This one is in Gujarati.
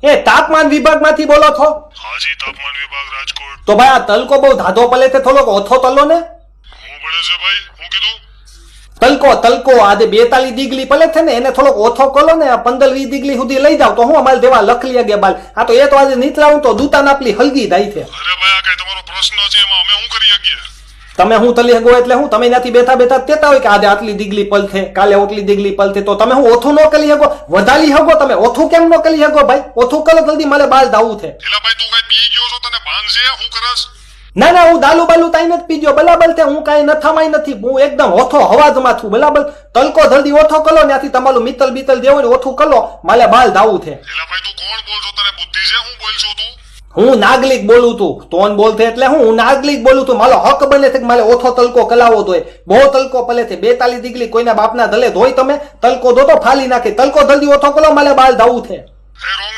એ તાપમાન વિભાગમાંથી બોલો છો? હાજી, તાપમાન વિભાગ રાજકોટ. તો ભાઈ આ તલકો બહુ ધાધો પલે છે, થોડોક ઓછો તલો ને. હું બળે છે ભાઈ, હું કીધું? તલકો આજે 42 ડિગ્રી પલે છે ને, એને થોડોક ઓછો કરો ને, 15-20 ડિગ્રી સુધી લઈ જાવ તો હું અમારે દેવા લખલી અગે બાલ. આ તો એ તો આજે નીચલાવું તો દૂતા નાપલી હલગી જાય છે. અરે ભાઈ, આ કઈ તમારો પ્રશ્ન છે? એમાં અમે શું કરી શકીએ? તમે હું તલી હગો એટલે હું તમે ત્યાંથી બેઠા બેઠા કેતા હોય કે આજે આટલી ડિગ્રી પલ છે, કાલે ઓટલી ડિગ્રી પલ છે, તો તમે હું ઓછું ન કરી શકો? વધારી શકો તમે? ઓછું કેમ ન કરી શકો ભાઈ? ઓછું કરો જલ્દી, મારે બાલ ધાવું છે. એલા ભાઈ, તું કઈ પી ગયો છો? તને ભાન છે? હું કરસ? ના ના, હું દાલુ બાલુ તાઈ નથી પીજો બરાબર છે. હું કાંઈ નથામાય નથી, હું એકદમ ઓછો હવાજમાં છું બરાબર. તલકો જલ્દી ઓછો કરો, ત્યાંથી તમારું મિત્તલ બીતલ દેવું ને ઓછું કરો, મારે બાલ ધાવું છે. એલા ભાઈ, તું કોણ બોલ છો? તને બુદ્ધિ છે? હું બોલ છો તું? હું નાગલિક બોલું તું, તોન બોલતે એટલે હું નાગલિક બોલું તું. મારો હક બને છે કે મારે ઓછો તલકો કલાવો જોઈએ. બહુ તલકો પલે છે, 42 ડિગ્રી કોઈના બાપના ધલે ધોઈ તમે તલકો દો તો ફાલી નાખે. તલકો જલ્દી ઓછો કરો, મારે બાલ ધાવું છે. હે રોંગ